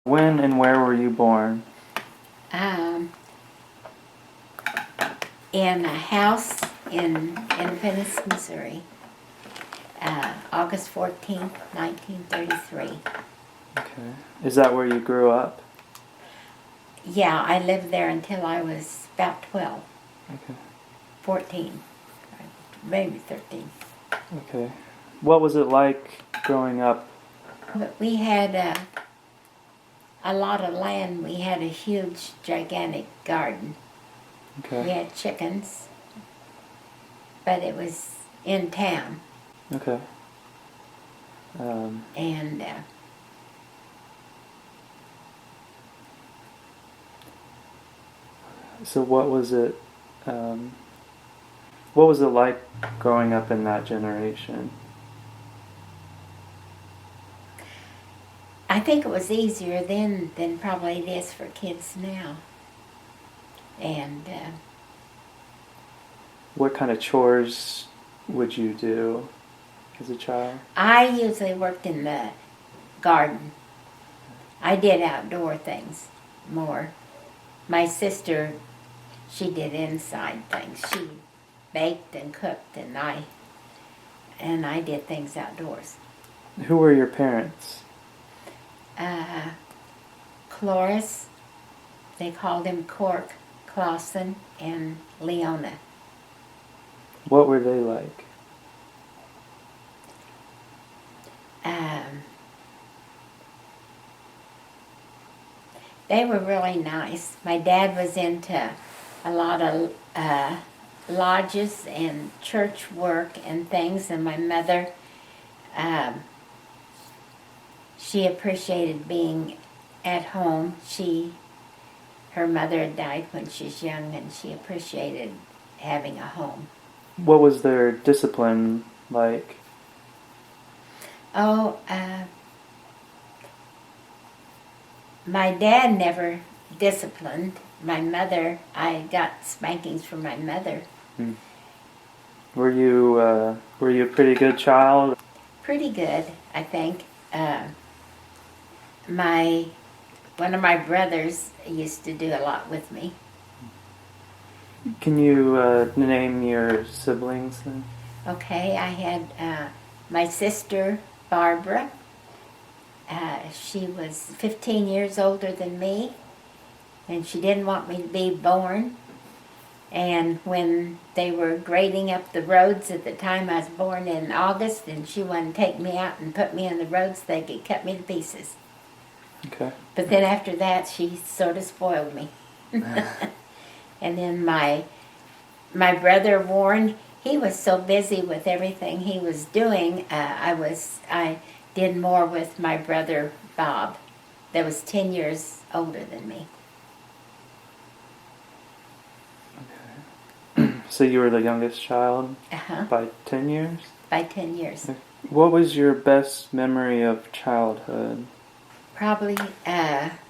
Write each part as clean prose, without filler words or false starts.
When and where were you born? In a house in Independence, Missouri, August 14th, 1933. Okay. Is that where you grew up? Yeah, I lived there until I was about 12, Okay. 14, maybe 13. Okay. What was it like growing up? But we had a lot of land. We had a huge, gigantic garden. We Okay. had chickens, but it was in town. Okay. And So what was it? What was it like growing up in that generation? I think it was easier then than probably it is for kids now. And What kind of chores would you do as a child? I usually worked in the garden. I did outdoor things more. My sister, she did inside things. She baked and cooked, and I did things outdoors. Who were your parents? Cloris, they called him Cork, Clausen, and Leona. What were they like? They were really nice. My dad was into a lot of lodges and church work and things, and my mother, she appreciated being at home. Her mother had died when she was young, and she appreciated having a home. What was their discipline like? Oh, my dad never disciplined. My mother, I got spankings from my mother. Were you a pretty good child? Pretty good, I think. One of my brothers used to do a lot with me. Can you name your siblings then? Okay, I had my sister, Barbara. She was 15 years older than me, and she didn't want me to be born. And when they were grading up the roads at the time, I was born in August, and she wanted to take me out and put me on the roads so they could cut me to pieces. Okay. But then after that, she sort of spoiled me. And then my brother Warren, he was so busy with everything he was doing. I did more with my brother Bob, that was 10 years older than me. So you were the youngest child by 10 years? By 10 years. What was your best memory of childhood? Probably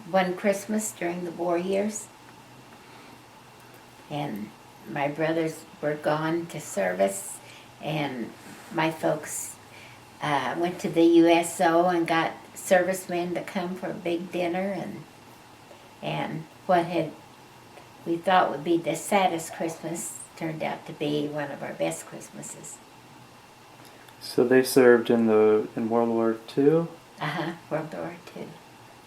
one Christmas during the war years. And my brothers were gone to service, and my folks went to the USO and got servicemen to come for a big dinner, and what we thought would be the saddest Christmas turned out to be one of our best Christmases. So they served in World War II? World War II.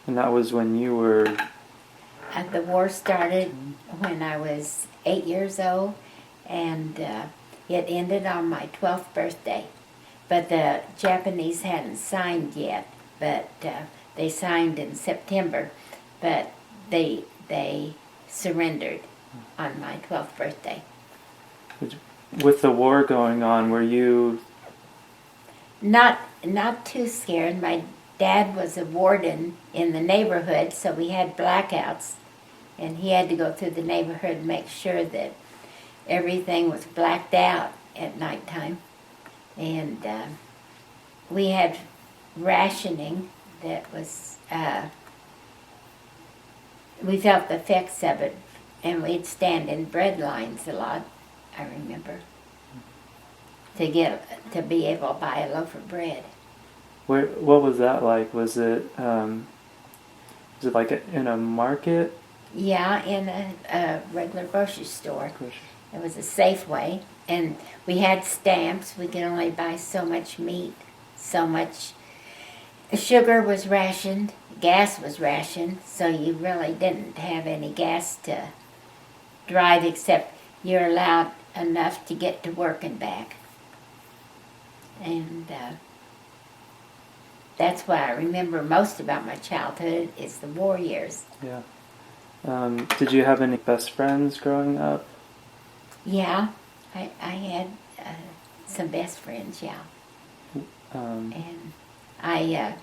And that was when you were... The war started when I was 8 years old, and it ended on my 12th birthday. But the Japanese hadn't signed yet, but they signed in September, but they surrendered on my 12th birthday. With the war going on, were you... Not too scared. My dad was a warden in the neighborhood, so we had blackouts, and he had to go through the neighborhood and make sure that everything was blacked out at nighttime. And we had rationing that was, we felt the effects of it, and we'd stand in bread lines a lot, I remember, to be able to buy a loaf of bread. What was that like? Was it Is it like in a market? Yeah, in a regular grocery store. Grocery. It was a Safeway, and we had stamps. We could only buy so much meat, so much. Sugar was rationed, gas was rationed, so you really didn't have any gas to drive, except you're allowed enough to get to work and back. And that's what I remember most about my childhood is the war years. Yeah. Did you have any best friends growing up? Yeah, I had some best friends, yeah. Um, And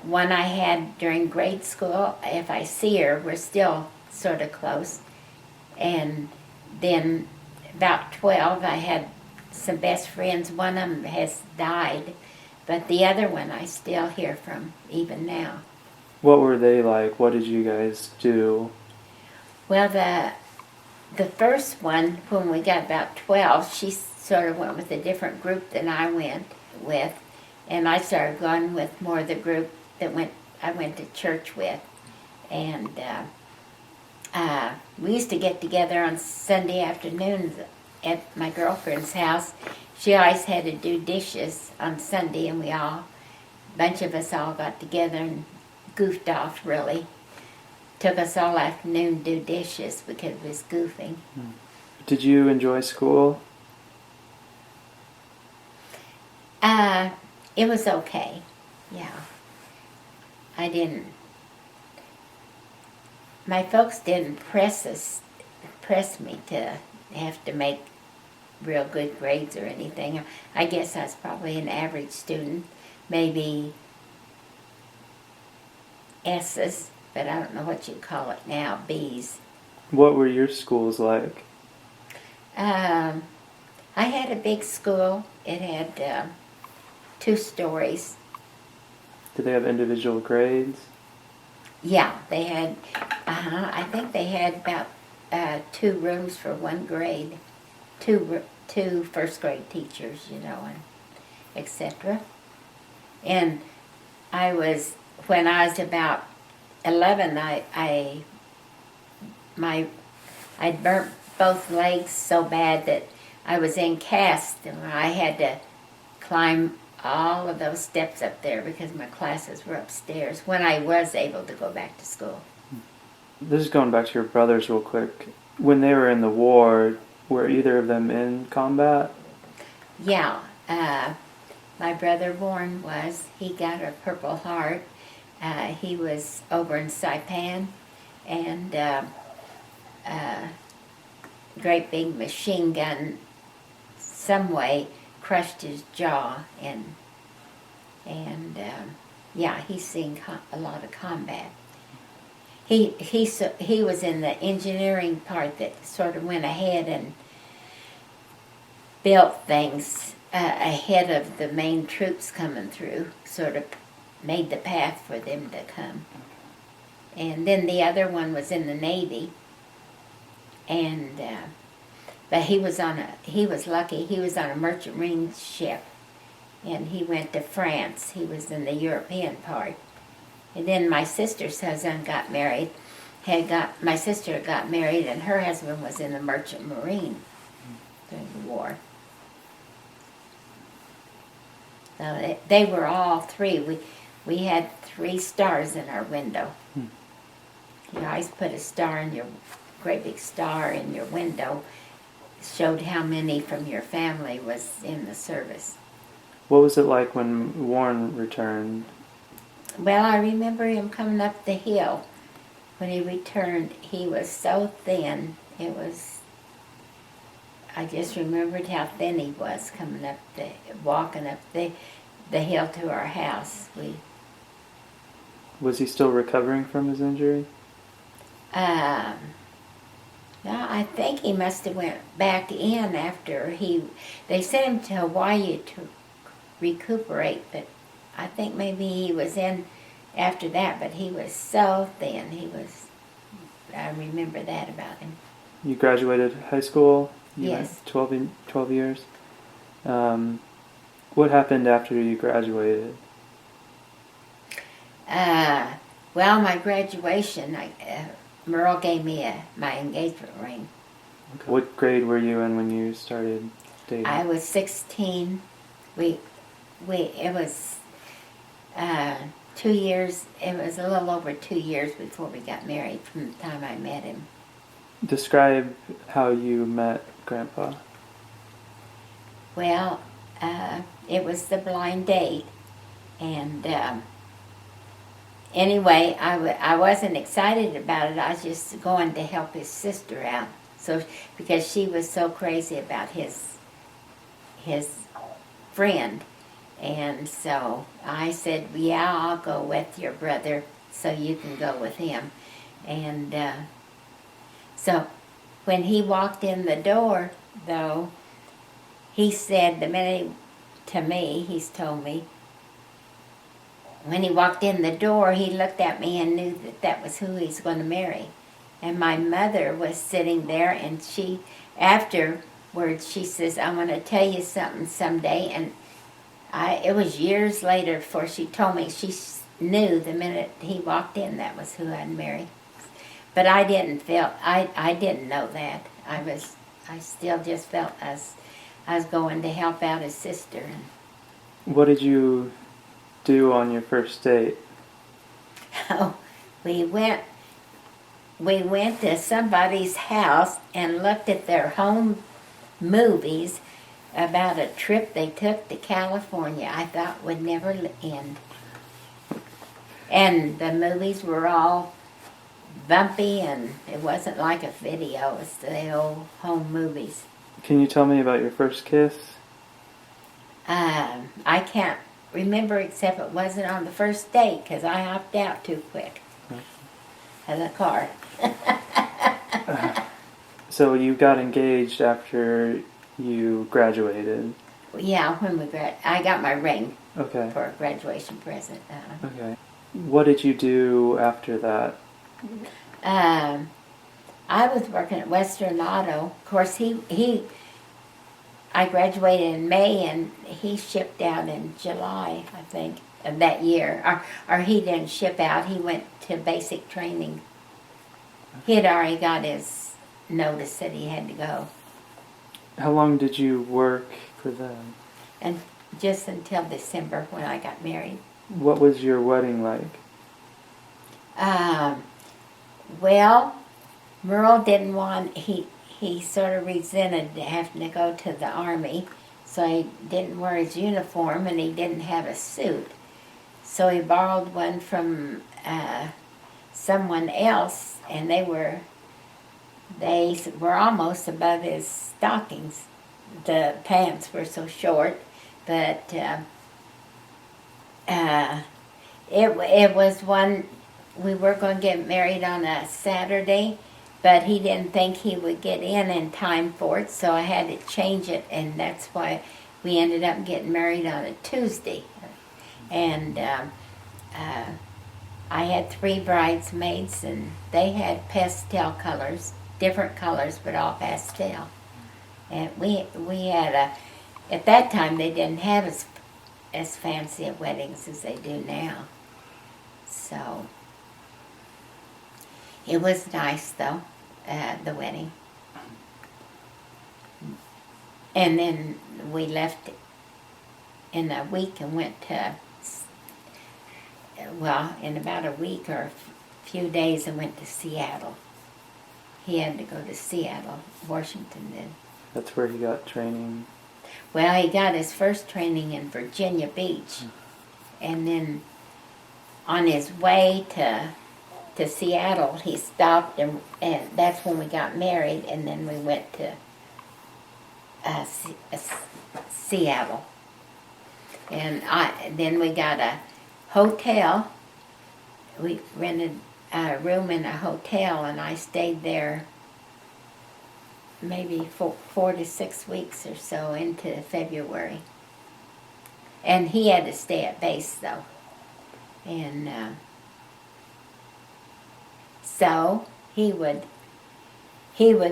one I had during grade school, if I see her, we're still sort of close. And then about 12, I had some best friends. One of them has died, but the other one I still hear from even now. what were they like? What did you guys do? Well, the first one, when we got about 12, she sort of went with a different group than I went with, and I started going with more of the group that I went to church with. And we used to get together on Sunday afternoons at my girlfriend's house. She always had to do dishes on Sunday, and a bunch of us all got together and goofed off, really. Took us all afternoon to do dishes because it was goofing. Did you enjoy school? It was okay, yeah. My folks didn't press me to have to make real good grades or anything. I guess I was probably an average student, maybe S's, but I don't know what you call it now, B's. What were your schools like? I had a big school. It had 2 stories. Did they have individual grades? Yeah, they had, I think they had about 2 rooms for 1 grade, two first grade teachers, and etc. And when I was about 11, I'd burnt both legs so bad that I was in cast, and I had to climb all of those steps up there because my classes were upstairs when I was able to go back to school. This is going back to your brothers real quick. When they were in the war, were either of them in combat? Yeah, my brother Warren he got a Purple Heart. He was over in Saipan, and great big machine gun some way crushed his jaw, and yeah, he's seen a lot of combat. He was in the engineering part that sort of went ahead and built things ahead of the main troops coming through, sort of made the path for them to come. And then the other one was in the Navy, and but he was lucky. He was on a merchant marine ship, and he went to France. He was in the European part. And then my sister's husband got married. My sister got married, and her husband was in the merchant marine during the war. So they were all 3. We had 3 stars in our window. You always put a great big star in your window. Showed how many from your family was in the service. What was it like when Warren returned? Well, I remember him coming up the hill. When he returned, he was so thin. I just remembered how thin he was walking up the hill to our house. Was he still recovering from his injury? No, I think he must have went back in after they sent him to Hawaii to recuperate, but I think maybe he was in after that, but he was so thin. I remember that about him. You graduated high school? Yes. 12 years. What happened after you graduated? Well, my graduation, Merle gave me my engagement ring. Okay. What grade were you in when you started dating? I was 16. It was 2 years. It was a little over 2 years before we got married from the time I met him. Describe how you met Grandpa. Well, it was the blind date, and anyway, I wasn't excited about it. I was just going to help his sister out, so because she was so crazy about his friend, and so I said, "Yeah, I'll go with your brother, so you can go with him." And so when he walked in the door, though, he said the minute he's told me, when he walked in the door, he looked at me and knew that was who he's going to marry. And my mother was sitting there, and afterwards, she says, "I'm going to tell you something someday." And it was years later before she told me. She knew the minute he walked in that was who I'd marry. But I didn't know that. I still just felt I was going to help out his sister. What did you do on your first date? Oh, we went to somebody's house and looked at their home movies about a trip they took to California I thought would never end. And the movies were all bumpy, and it wasn't like a video. It was the old home movies. Can you tell me about your first kiss? I can't remember, except it wasn't on the first date because I hopped out too quick of the car. So you got engaged after you graduated? Yeah, when I got my ring. Okay. For a graduation present. Okay. What did you do after that? I was working at Western Auto. Of course, I graduated in May, and he shipped out in July, I think, of that year. Or he didn't ship out. He went to basic training. He had already got his notice that he had to go. How long did you work for them? And just until December when I got married. What was your wedding like? Well, Merle didn't want, he sort of resented having to go to the Army, so he didn't wear his uniform, and he didn't have a suit. So he borrowed one from someone else, and they were almost above his stockings. The pants were so short, but it was one. We were going to get married on a Saturday, but he didn't think he would get in time for it, so I had to change it, and that's why we ended up getting married on a Tuesday. And I had 3 bridesmaids, and they had pastel colors, different colors, but all pastel. And we had at that time they didn't have as fancy a weddings as they do now. So it was nice, though, the wedding. And then we left in a week and went to, in about a week or a few days, and went to Seattle. He had to go to Seattle, Washington then. That's where he got training? Well, he got his first training in Virginia Beach. And then on his way to Seattle, he stopped, and that's when we got married, and then we went to Seattle. And then we got a hotel. We rented a room in a hotel, and I stayed there maybe 4 to 6 weeks or so into February. And he had to stay at base, though. And so he would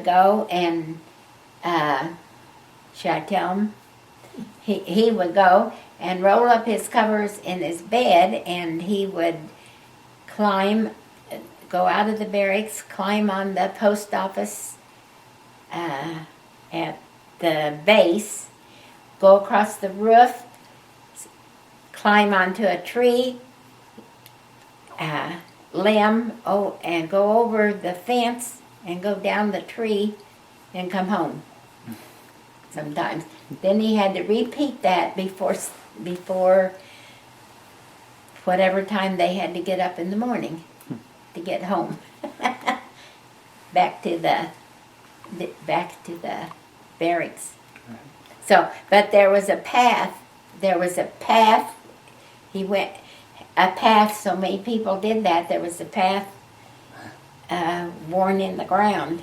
go and should I tell him? He would go and roll up his covers in his bed, and he would go out of the barracks, climb on the post office at the base, go across the roof, climb onto a tree, limb, and go over the fence and go down the tree and come home sometimes. Then he had to repeat that before whatever time they had to get up in the morning to get home. back to the barracks. So, but there was a path. He went a path. So many people did that. There was a path worn in the ground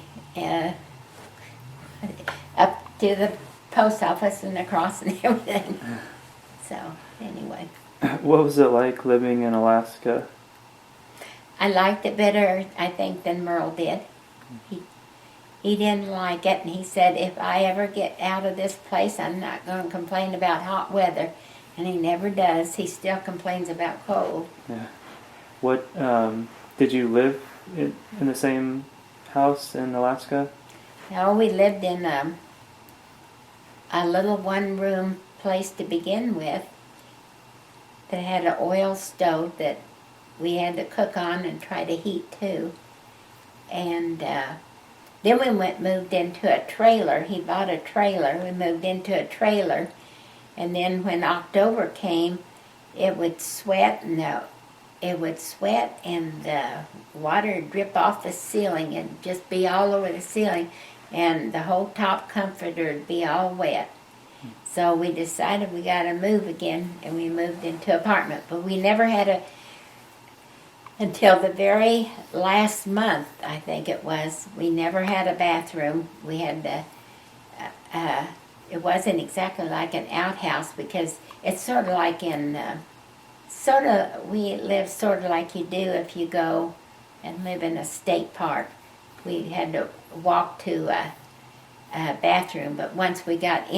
up to the post office and across and everything. So anyway, What was it like living in Alaska? I liked it better, I think, than Merle did. He didn't like it, and he said, if I ever get out of this place, I'm not going to complain about hot weather. And he never does. He still complains about cold. Yeah. What did you live in the same house in Alaska? No, we lived in a little one-room place to begin with that had an oil stove that we had to cook on and try to heat too. And then we moved into a trailer. He bought a trailer. We moved into a trailer. And then when October came, it would sweat and the water would drip off the ceiling and just be all over the ceiling, and the whole top comforter would be all wet. So we decided we got to move again, and we moved into an apartment. But we never had until the very last month, I think it was, we never had a bathroom. We had it wasn't exactly like an outhouse, because it's sort of like we live sort of like you do if you go and live in a state park. We had to walk to a bathroom, but once we got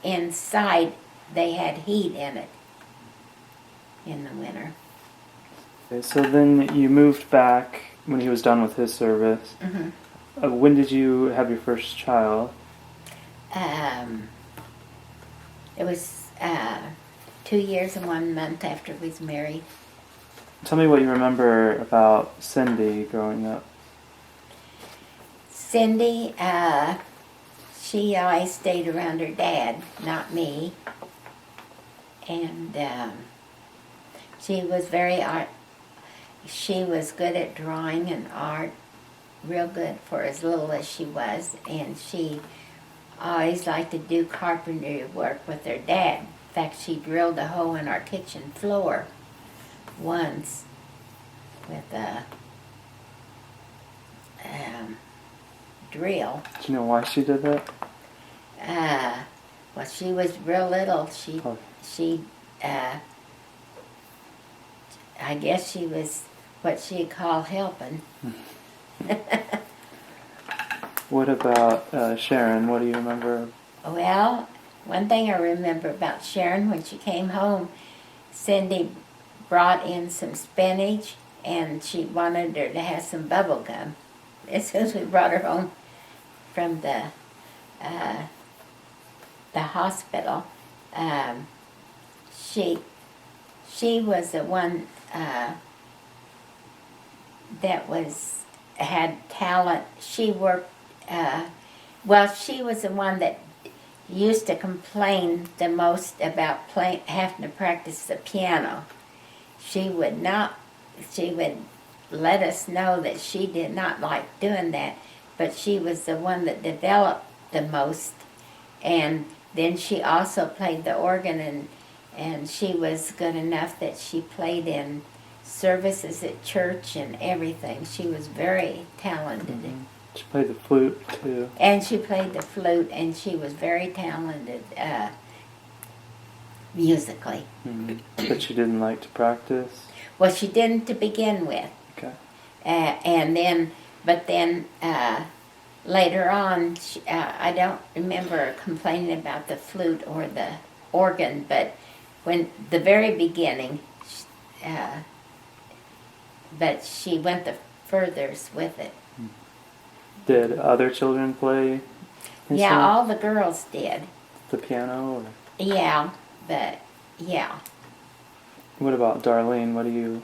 inside, they had heat in it in the winter. Okay, so then you moved back when he was done with his service. Mm-hmm. When did you have your first child? It was 2 years and 1 month after we was married. Tell me what you remember about Cindy growing up. Cindy, she always stayed around her dad, not me. And she was she was good at drawing and art, real good for as little as she was. And she always liked to do carpentry work with her dad. In fact, she drilled a hole in our kitchen floor once with a drill. Do you know why she did that? Well, she was real little. I guess she was what she'd call helping. What about Sharon? What do you remember? Well, one thing I remember about Sharon, when she came home, Cindy brought in some spinach, and she wanted her to have some bubble gum. As soon as we brought her home from the hospital, she was the one that had talent. She worked. She was the one that used to complain the most about having to practice the piano. She would let us know that she did not like doing that, but she was the one that developed the most. And then she also played the organ, and she was good enough that she played in services at church and everything. She was very talented. Mm-hmm. She played the flute too. And she played the flute, and she was very talented musically. Mm-hmm. But she didn't like to practice? Well, she didn't to begin with. Okay. But then later on, I don't remember complaining about the flute or the organ, but when the very beginning, but she went the furthest with it. Did other children play Yeah, instruments? all the girls did. The piano? Or Yeah, but yeah. what about Darlene? What do you...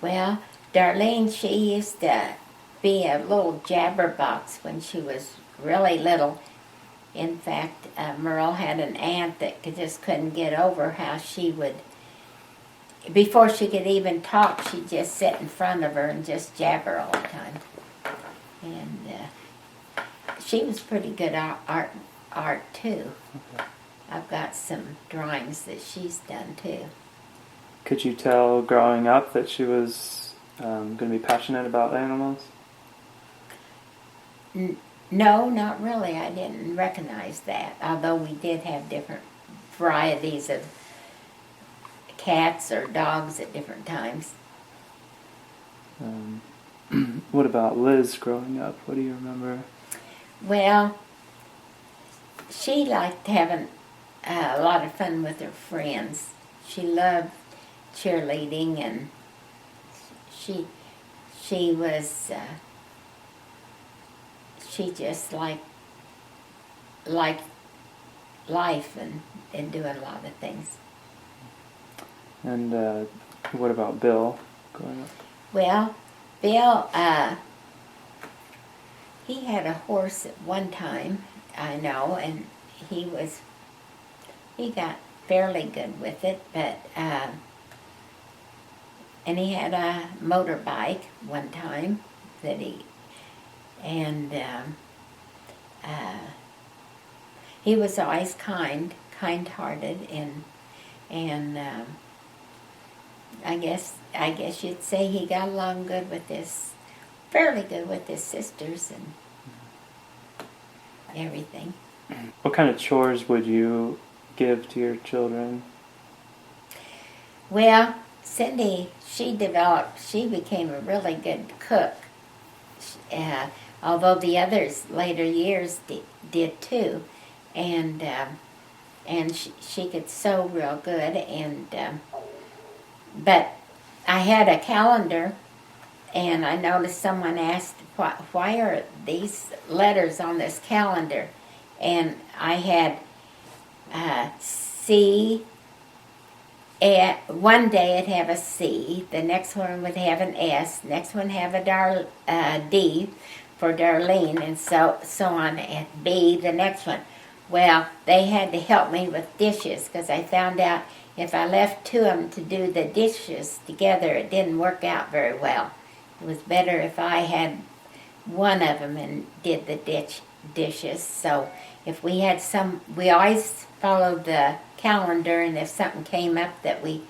Well, Darlene, she used to be a little jabberbox when she was really little. In fact, Merle had an aunt that just couldn't get over how she would, before she could even talk, she'd just sit in front of her and just jabber all the time. And she was pretty good at art too. Okay. I've got some drawings that she's done too. Could you tell growing up that she was going to be passionate about animals? No, not really. I didn't recognize that, although we did have different varieties of cats or dogs at different times. What about Liz growing up? What do you remember? Well, she liked having a lot of fun with her friends. She loved cheerleading, and she was she just liked life and doing a lot of things. And what about Bill growing up? Well, Bill, he had a horse at one time, I know, and he got fairly good with it, but and he had a motorbike one time that and he was always kind-hearted, and I guess you'd say he got along fairly good with his sisters and everything. What kind of chores would you give to your children? Well, Cindy, she became a really good cook. Although the others later years did too, and she could sew real good, and but I had a calendar, and I noticed someone asked, why are these letters on this calendar? And I had C. One day it'd have a C, the next one would have an S, next one have a D for Darlene, and so on, and B, the next one. Well, they had to help me with dishes, because I found out if I left two of them to do the dishes together, it didn't work out very well. It was better if I had one of them and did the dishes. So if we had we always followed the calendar, and if something came up that we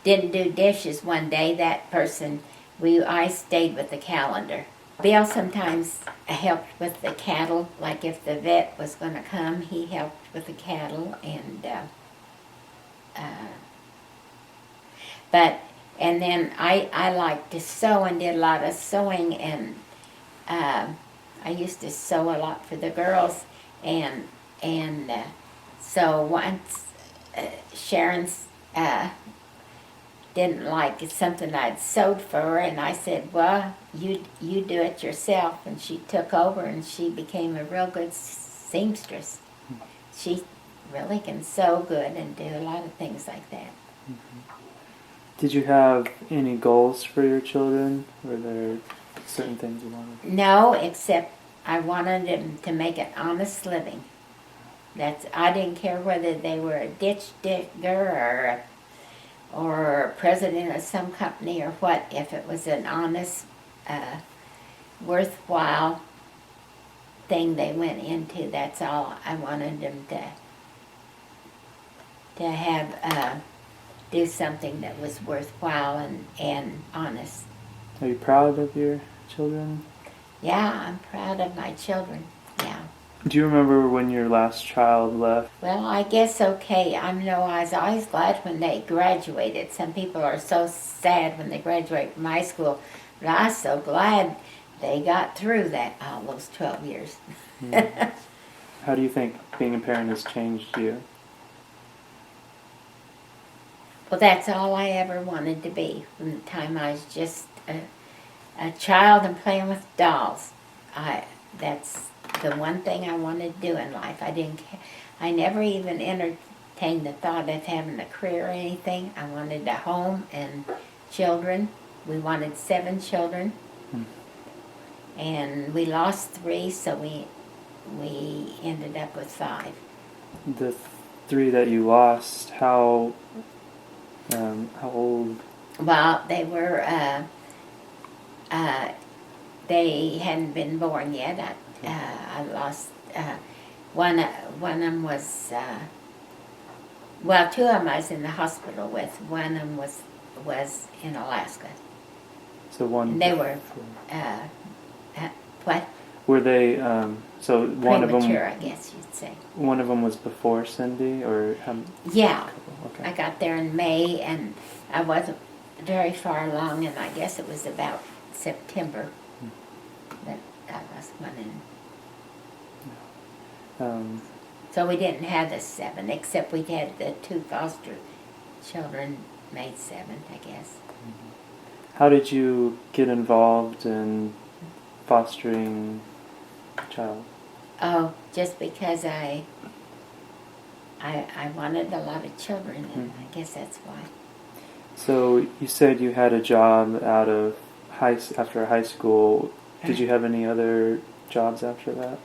didn't do dishes one day, I stayed with the calendar. Bill sometimes helped with the cattle, like if the vet was going to come, he helped with the cattle, and and then I liked to sew and did a lot of sewing, and I used to sew a lot for the girls, and so once Sharon's didn't like something I'd sewed for her, and I said, well, you do it yourself, and she took over, and she became a real good seamstress. She really can sew good and do a lot of things like that. Did you have any goals for your children? Were there certain things you wanted? No, except I wanted them to make an honest living. I didn't care whether they were a ditch digger or president of some company or what. If it was an honest, worthwhile thing they went into, that's all I wanted them to have. Do something that was worthwhile and honest. Are you proud of your children? Yeah, I'm proud of my children. Yeah. Do you remember when your last child left? Well, I guess okay. I was always glad when they graduated. Some people are so sad when they graduate from high school, but I was so glad they got through all those 12 years. How do you think being a parent has changed you? Well, that's all I ever wanted to be from the time I was just a child and playing with dolls. That's the one thing I wanted to do in life. I never even entertained the thought of having a career or anything. I wanted a home and children. We wanted 7 children, and we lost 3, so we ended up with 5. The 3 that you lost, how old? Well, they hadn't been born yet. I lost one. One of them was 2 of them I was in the hospital with. One of them was in Alaska. So one. And they were what? Were they? So one of them. Premature, I guess you'd say. One of them was before Cindy, or yeah. Okay. I got there in May, and I wasn't very far along, and I guess it was about September that I was one in. So we didn't have the 7, except we had the 2 foster children made 7, I guess. How did you get involved in fostering a child? Oh, just because I wanted a lot of children, and I guess that's why. So you said you had a job after high school. Did you have any other jobs after that?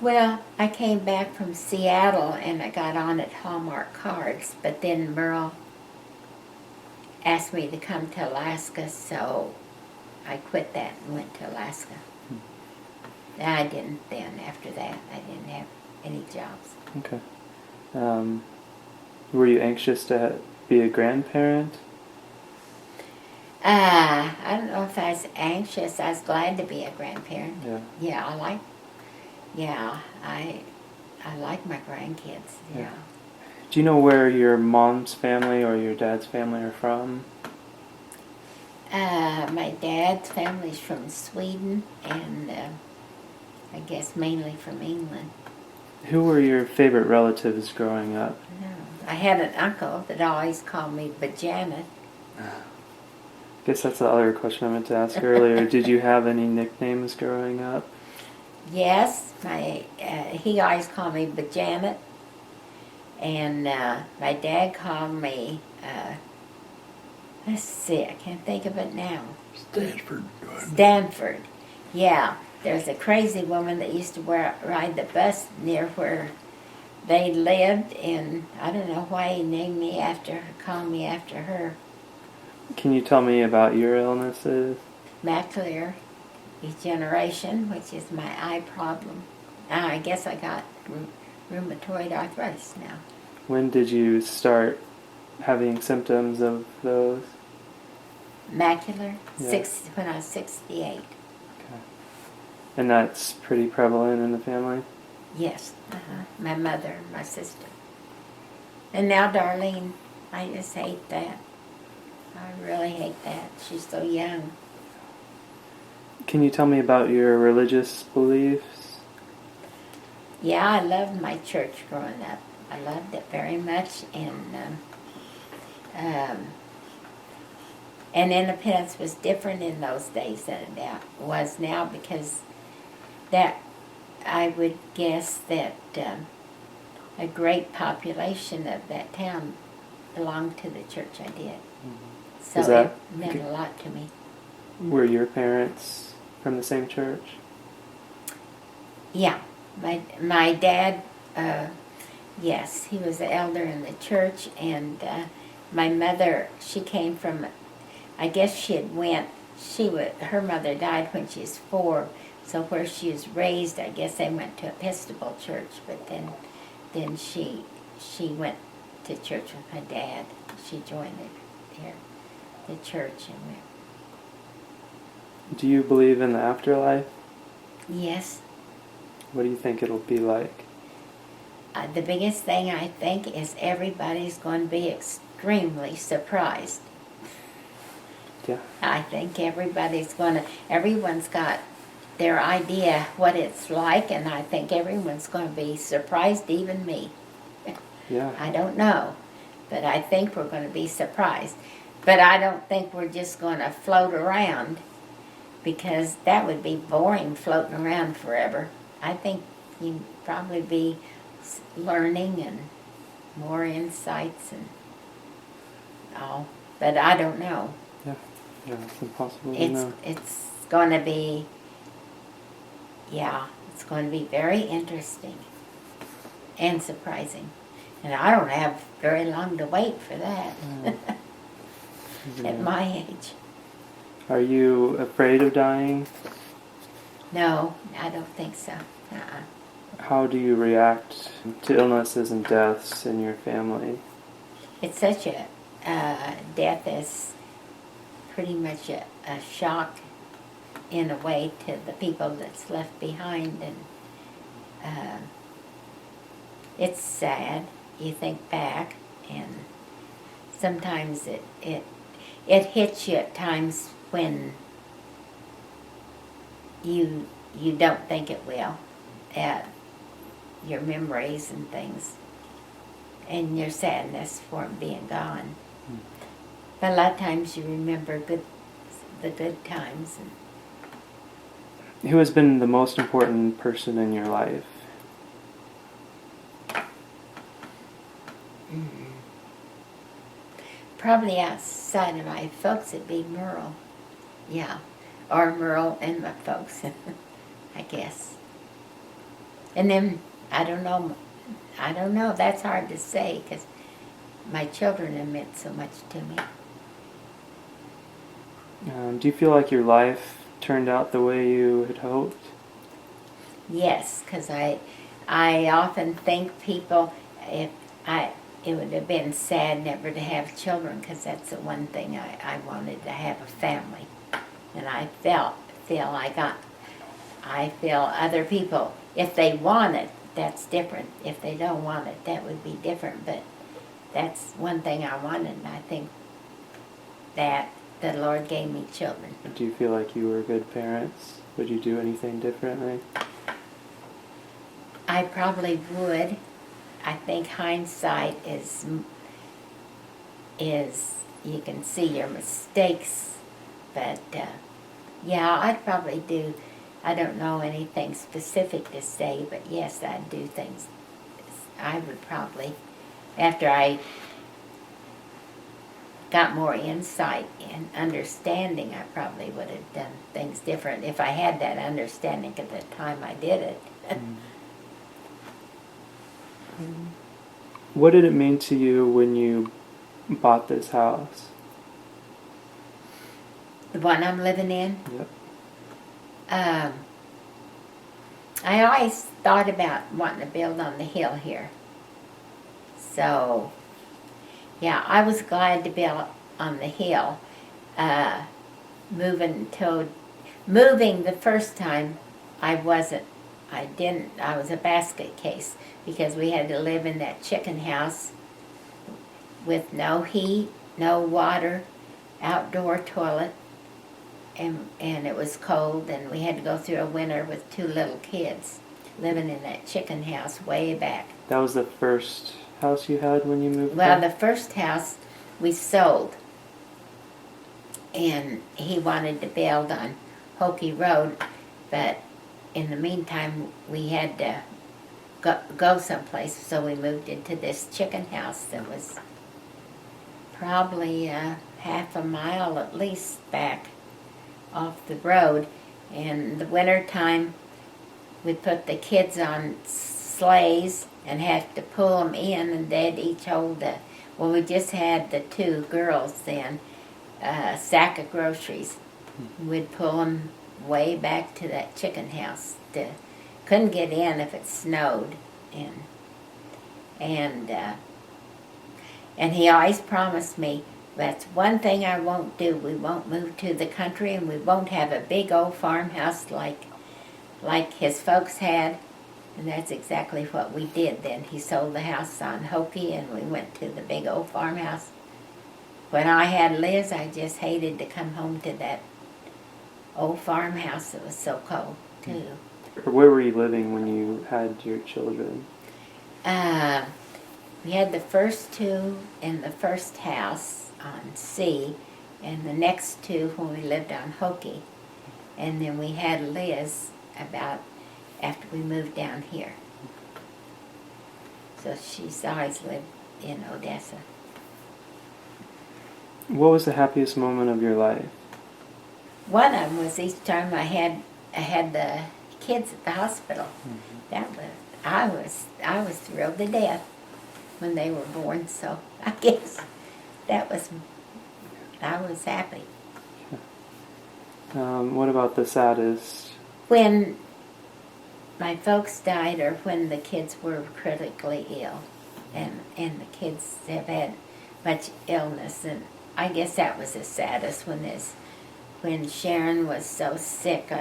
Well, I came back from Seattle and I got on at Hallmark Cards, but then Merle asked me to come to Alaska, so I quit that and went to Alaska. I didn't then, after that, I didn't have any jobs. Okay. Were you anxious to be a grandparent? I don't know if I was anxious. I was glad to be a grandparent. Yeah. Yeah, I like my grandkids. Yeah. Do you know where your mom's family or your dad's family are from? My dad's family's from Sweden, and I guess mainly from England. Who were your favorite relatives growing up? No. I had an uncle that always called me Bajanet. I guess that's the other question I meant to ask earlier. Did you have any nicknames growing up? Yes, he always called me Bajanet, and my dad called me, let's see, I can't think of it now. Stanford. Yeah, there's a crazy woman that used to ride the bus near where they lived, and I don't know why he called me after her. Can you tell me about your illnesses? Macular degeneration, which is my eye problem. Now I guess I got rheumatoid arthritis now. When did you start having symptoms of those? Macular? Yeah. When I was 68. Okay. And that's pretty prevalent in the family? Yes. My mother, my sister. And now Darlene. I just hate that. I really hate that. She's so young. Can you tell me about your religious beliefs? Yeah, I loved my church growing up. I loved it very much, and independence was different in those days than it was now, because that I would guess that a great population of that town belonged to the church I did. So it meant a lot to me. Were your parents from the same church? Yeah. My dad, yes, he was the elder in the church, and my mother, she came from, I guess she had her mother died when she was 4, so where she was raised, I guess they went to Episcopal church, but then she went to church with my dad. She joined the church and went. Do you believe in the afterlife? Yes. What do you think it'll be like? The biggest thing I think is everybody's going to be extremely surprised. Yeah. I think everyone's got their idea what it's like, and I think everyone's going to be surprised, even me. Yeah. I don't know, But I think we're going to be surprised. But I don't think we're just going to float around, because that would be boring, floating around forever. I think you'd probably be learning and more insights and all. But I don't know. Yeah, it's impossible to know. It's going to be, it's going to be very interesting and surprising. And I don't have very long to wait for that at my age. Are you afraid of dying? No, I don't think so. How do you react to illnesses and deaths in your family? It's such a, death is pretty much a shock in a way to the people that's left behind, and it's sad. You think back, and sometimes it hits you at times when you don't think it will, at your memories and things, and your sadness for them being gone. But a lot of times you remember the good times. Who has been the most important person in your life? Probably outside of my folks, it'd be Merle. Yeah. Or Merle and my folks, I guess. And then, I don't know, that's hard to say, because my children have meant so much to me. Do you feel like your life turned out the way you had hoped? Yes, because I often think people, it would have been sad never to have children, because that's the one thing I wanted, to have a family. And I feel other people, if they want it, that's different. If they don't want it, that would be different. But that's one thing I wanted, and I think that the Lord gave me children. Do you feel like you were good parents? Would you do anything differently? I probably would. I think hindsight is you can see your mistakes, but I'd probably do. I don't know anything specific to say, but yes, I'd do things. I would probably, after I got more insight and understanding, I probably would have done things different if I had that understanding at the time I did it. What did it mean to you when you bought this house? The one I'm living in? Yep. I always thought about wanting to build on the hill here. So, I was glad to build on the hill. Moving the first time, I was a basket case, because we had to live in that chicken house with no heat, no water, outdoor toilet, and it was cold, and we had to go through a winter with 2 little kids living in that chicken house way back. That was the first house you had when you moved Well, there? the first house we sold, and he wanted to build on Hokie Road, but in the meantime we had to go someplace, so we moved into this chicken house that was probably half a mile at least back off the road. And the winter time we put the kids on sleighs and had to pull them in, and they'd each hold we just had the 2 girls then, a sack of groceries. We'd pull them way back to that chicken house. Couldn't get in if it snowed, and he always promised me, that's one thing I won't do. We won't move to the country, and we won't have a big old farmhouse like his folks had. And that's exactly what we did then. He sold the house on Hokie, and we went to the big old farmhouse. When I had Liz, I just hated to come home to that old farmhouse. It was so cold, too. Or where were you living when you had your children? We had the first two in the first house on C, and the next two when we lived on Hokie. And then we had Liz about after we moved down here. So she's always lived in Odessa. What was the happiest moment of your life? One of them was each time I had the kids at the hospital. Mm-hmm. That was I was thrilled to death when they were born. So I guess I was happy. What about the saddest? When my folks died, or when the kids were critically ill, and the kids have had much illness, and I guess that was the saddest. When Sharon was so sick,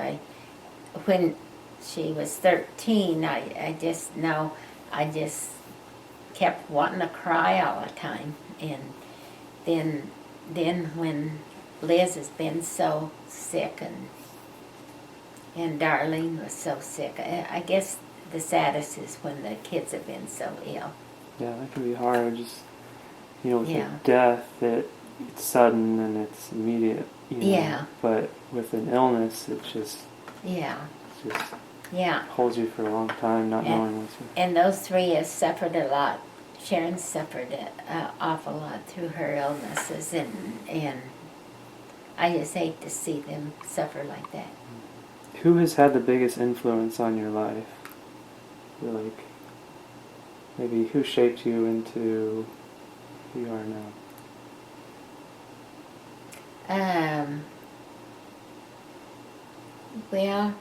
when she was 13, I just kept wanting to cry all the time, and then when Liz has been so sick, and Darlene was so sick, I guess the saddest is when the kids have been so ill. Yeah, that can be hard. Just with Yeah. a death, it's sudden and it's immediate. Yeah. But with an illness, it just Yeah. holds you for a long time, not knowing what's. And those three have suffered a lot. Sharon suffered an awful lot through her illnesses, and I just hate to see them suffer like that. Who has had the biggest influence on your life? Like, maybe who shaped you into who you are now? Well,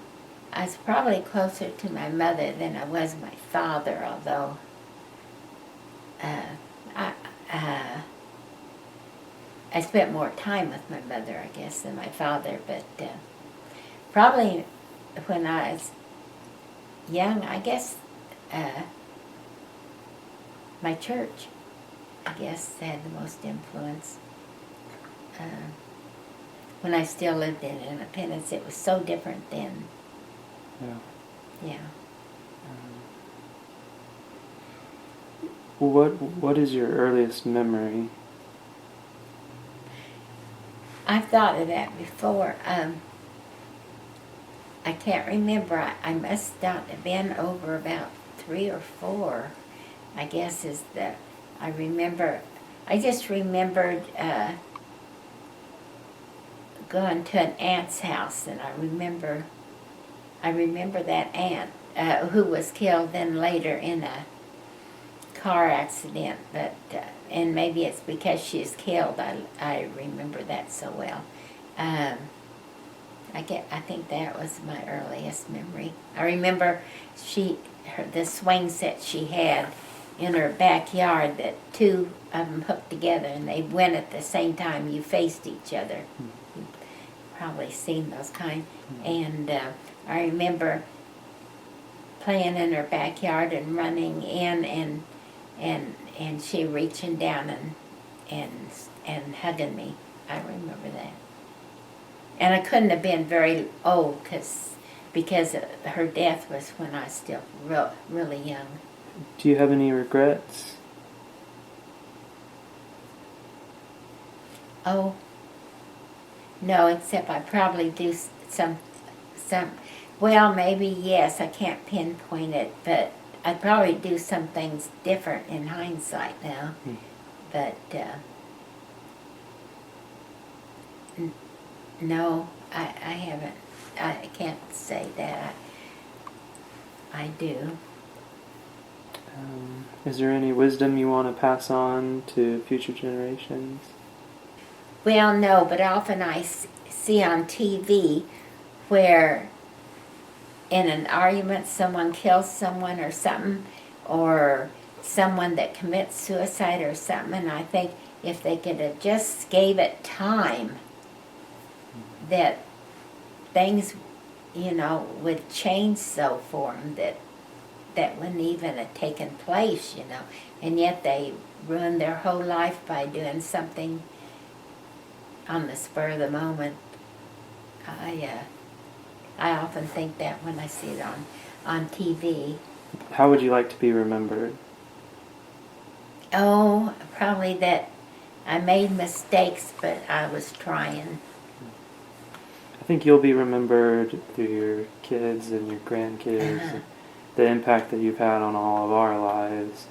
I was probably closer to my mother than I was my father, although I spent more time with my mother, I guess, than my father, but probably when I was young, I guess my church, I guess, had the most influence. When I still lived in Independence, it was so different then. Yeah. Yeah. What is your earliest memory? I've thought of that before. I can't remember. I must not have been over about 3 or 4, I guess, is the, I remember, I just remembered going to an aunt's house, and I remember that aunt who was killed then later in a car accident, but and maybe it's because she was killed. I remember that so well. I think that was my earliest memory. I remember the swing set she had in her backyard that two of them hooked together, and they went at the same time. You faced each other. You've probably seen those kind. And I remember playing in her backyard and running in, and she reaching down and hugging me. I remember that. And I couldn't have been very old because her death was when I was still really young. Do you have any regrets? Oh, no, except I probably do some, well, maybe yes, I can't pinpoint it, but I'd probably do some things different in hindsight now. But, no, I haven't. I can't say that I do. Is there any wisdom you want to pass on to future generations? Well, no, but often I see on TV where in an argument someone kills someone or something, or someone that commits suicide or something, and I think if they could have just gave it time, that things, would change so for them that wouldn't even have taken place, and yet they ruined their whole life by doing something on the spur of the moment. I often think that when I see it on TV. How would you like to be remembered? Oh, probably that I made mistakes, but I was trying. I think you'll be remembered through your kids and your grandkids, Uh-huh. the impact that you've had on all of our lives.